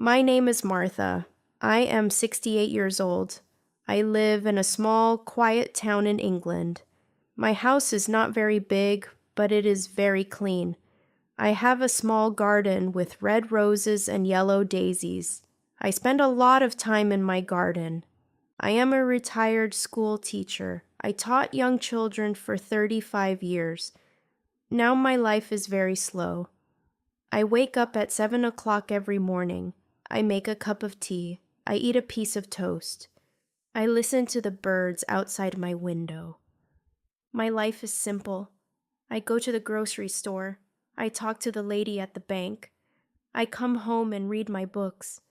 My name is Martha. I am 68 years old. I live in a small, quiet town in England. My house is not very big, but it is very clean. I have a small garden with red roses and yellow daisies. I spend a lot of time in my garden. I am a retired school teacher. I taught young children for 35 years. Now my life is very slow. I wake up at 7 o'clock every morning. I make a cup of tea. I eat a piece of toast. I listen to the birds outside my window. My life is simple. I go to the grocery store. I talk to the lady at the bank. I come home and read my books.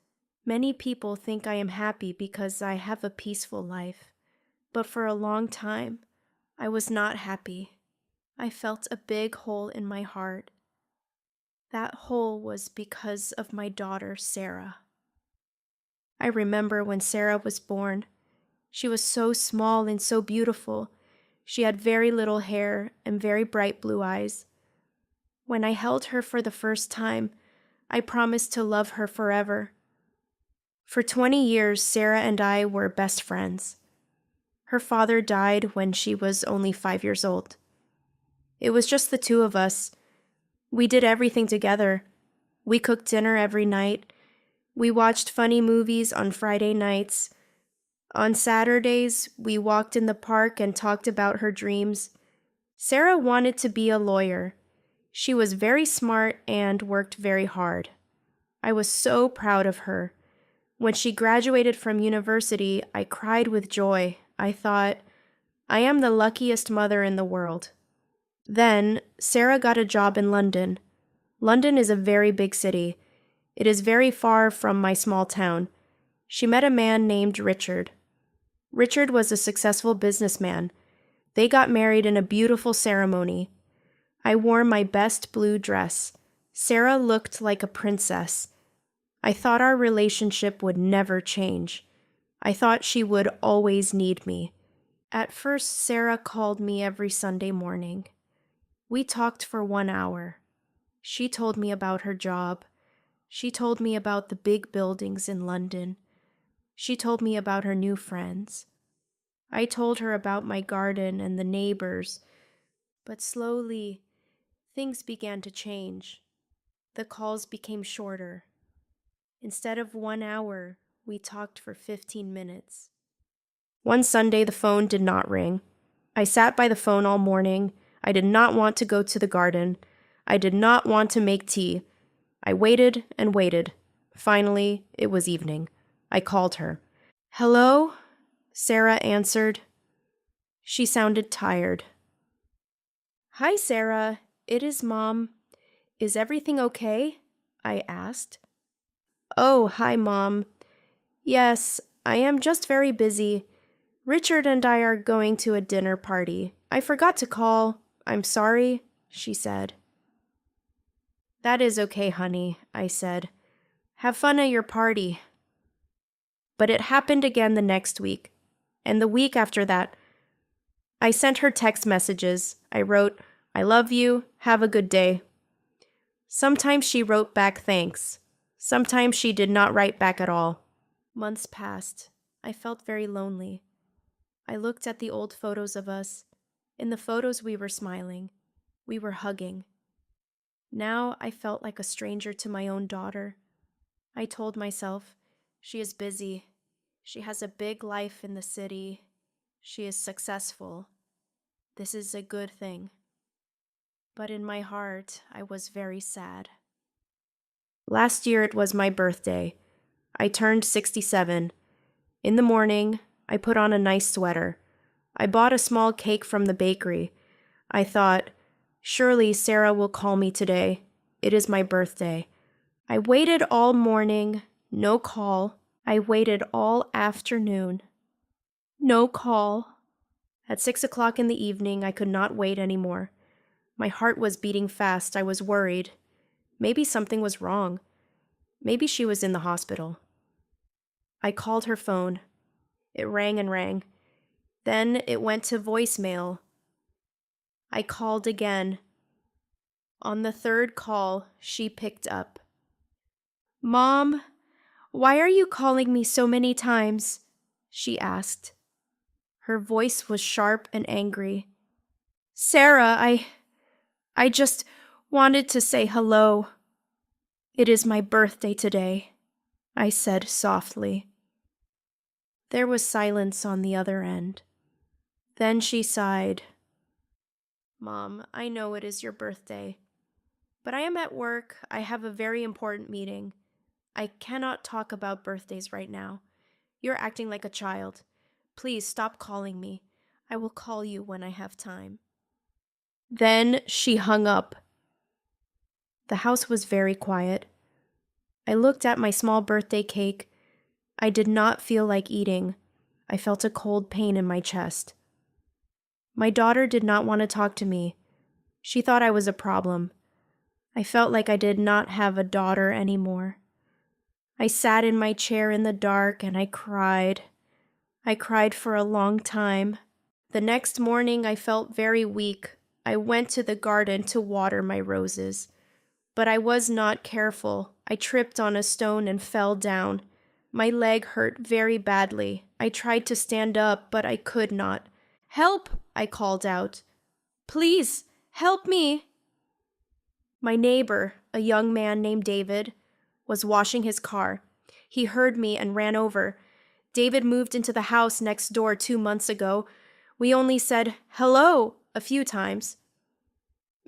Many people think I am happy because I have a peaceful life. But for a long time, I was not happy. I felt a big hole in my heart. That hole was because of my daughter, Sarah. I remember when Sarah was born. She was so small and so beautiful. She had very little hair and very bright blue eyes. When I held her for the first time, I promised to love her forever. For 20 years, Sarah and I were best friends. Her father died when she was only 5 years old. It was just the two of us. We did everything together. We cooked dinner every night. We watched funny movies on Friday nights. On Saturdays, we walked in the park and talked about her dreams. Sarah wanted to be a lawyer. She was very smart and worked very hard. I was so proud of her. When she graduated from university, I cried with joy. I thought, I am the luckiest mother in the world. Then, Sarah got a job in London. London is a very big city. It is very far from my small town. She met a man named Richard. Richard was a successful businessman. They got married in a beautiful ceremony. I wore my best blue dress. Sarah looked like a princess. I thought our relationship would never change. I thought she would always need me. At first, Sarah called me every Sunday morning. We talked for 1 hour. She told me about her job. She told me about the big buildings in London. She told me about her new friends. I told her about my garden and the neighbors. But slowly, things began to change. The calls became shorter. Instead of 1 hour, we talked for 15 minutes. One Sunday, the phone did not ring. I sat by the phone all morning. I did not want to go to the garden. I did not want to make tea. I waited and waited. Finally, it was evening. I called her. "Hello?" Sarah answered. She sounded tired. "Hi, Sarah. It is Mom. Is everything okay?" I asked. "Oh, hi, Mom. Yes, I am just very busy. Richard and I are going to a dinner party. I forgot to call. I'm sorry," she said. "That is okay, honey," I said. "Have fun at your party." But it happened again the next week, and the week after that. I sent her text messages. I wrote, "I love you. Have a good day." Sometimes she wrote back thanks. Sometimes she did not write back at all. Months passed. I felt very lonely. I looked at the old photos of us. In the photos, we were smiling. We were hugging. Now I felt like a stranger to my own daughter. I told myself, she is busy. She has a big life in the city. She is successful. This is a good thing. But in my heart, I was very sad. Last year it was my birthday. I turned 67. In the morning, I put on a nice sweater. I bought a small cake from the bakery. I thought, surely Sarah will call me today. It is my birthday. I waited all morning. No call. I waited all afternoon. No call. At 6 o'clock in the evening, I could not wait anymore. My heart was beating fast. I was worried. Maybe something was wrong. Maybe she was in the hospital. I called her phone. It rang and rang. Then it went to voicemail. I called again. On the third call, she picked up. "Mom, Why are you calling me so many times? She asked. Her voice was sharp and angry. Sarah, I just wanted to say hello. It is my birthday today, I said softly. There was silence on the other end. Then she sighed. Mom, I know it is your birthday, but I am at work. I have a very important meeting. I cannot talk about birthdays right now. You're acting like a child. Please stop calling me. I will call you when I have time. Then she hung up. The house was very quiet. I looked at my small birthday cake. I did not feel like eating. I felt a cold pain in my chest. My daughter did not want to talk to me. She thought I was a problem. I felt like I did not have a daughter anymore. I sat in my chair in the dark and I cried. I cried for a long time. The next morning I felt very weak. I went to the garden to water my roses. But I was not careful. I tripped on a stone and fell down. My leg hurt very badly. I tried to stand up, but I could not. Help! I called out. Please, help me! My neighbor, a young man named David, was washing his car. He heard me and ran over. David moved into the house next door 2 months ago. We only said hello a few times.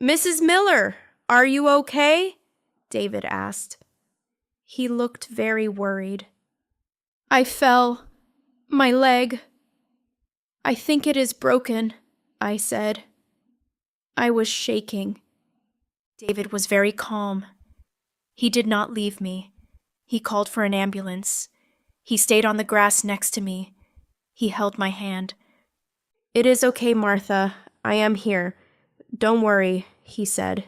Mrs. Miller, are you okay? David asked. He looked very worried. I fell. My leg. I think it is broken, I said. I was shaking. David was very calm. He did not leave me. He called for an ambulance. He stayed on the grass next to me. He held my hand. It is okay, Martha. I am here. Don't worry, he said.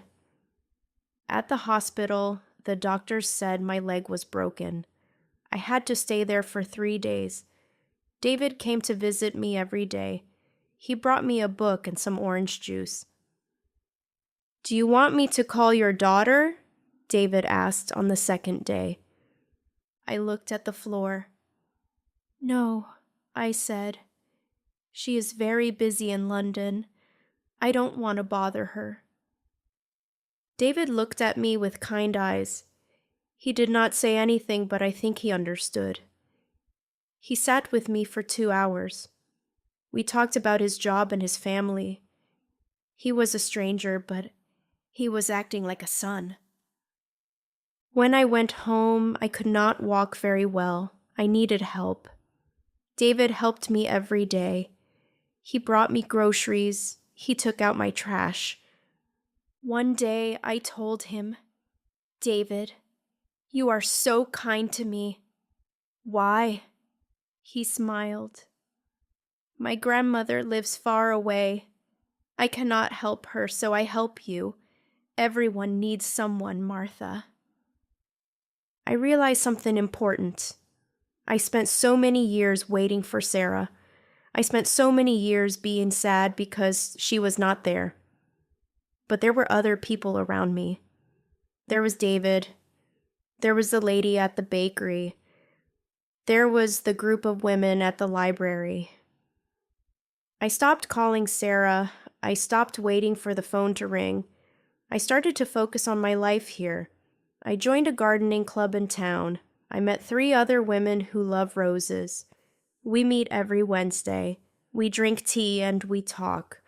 At the hospital, the doctors said my leg was broken. I had to stay there for 3 days. David came to visit me every day. He brought me a book and some orange juice. Do you want me to call your daughter? David asked on the 2nd day. I looked at the floor. No, I said. She is very busy in London. I don't want to bother her. David looked at me with kind eyes. He did not say anything, but I think he understood. He sat with me for 2 hours. We talked about his job and his family. He was a stranger, but he was acting like a son. When I went home, I could not walk very well. I needed help. David helped me every day. He brought me groceries. He took out my trash. One day I told him, David, you are so kind to me. Why? He smiled. My grandmother lives far away. I cannot help her, so I help you. Everyone needs someone, Martha. I realized something important. I spent so many years waiting for Sarah. I spent so many years being sad because she was not there. But there were other people around me. There was David. There was the lady at the bakery. There was the group of women at the library. I stopped calling Sarah. I stopped waiting for the phone to ring. I started to focus on my life here. I joined a gardening club in town. I met 3 other women who love roses. We meet every Wednesday. We drink tea and we talk.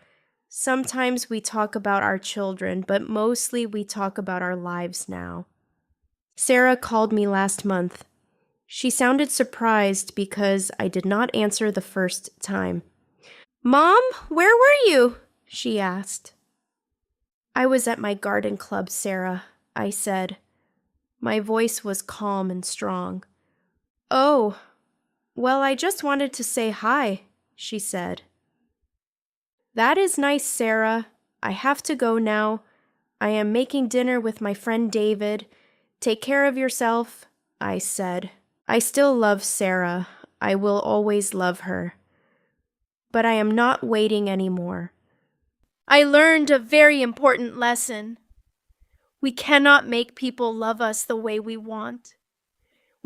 Sometimes we talk about our children, but mostly we talk about our lives now. Sarah called me last month. She sounded surprised because I did not answer the first time. Mom, where were you? She asked. I was at my garden club, Sarah, I said. My voice was calm and strong. Oh, well, I just wanted to say hi, she said. That is nice, Sarah. I have to go now. I am making dinner with my friend David. Take care of yourself, I said. I still love Sarah. I will always love her. But I am not waiting anymore. I learned a very important lesson. We cannot make people love us the way we want.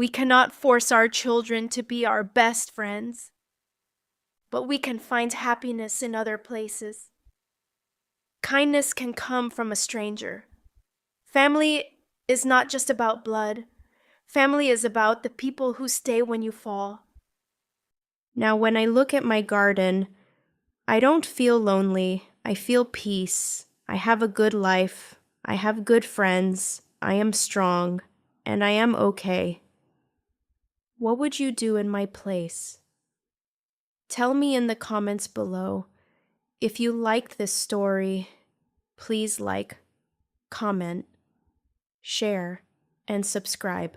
We cannot force our children to be our best friends, but we can find happiness in other places. Kindness can come from a stranger. Family is not just about blood. Family is about the people who stay when you fall. Now, when I look at my garden, I don't feel lonely. I feel peace. I have a good life. I have good friends. I am strong. And I am okay. What would you do in my place? Tell me in the comments below. If you liked this story, please like, comment, share, and subscribe.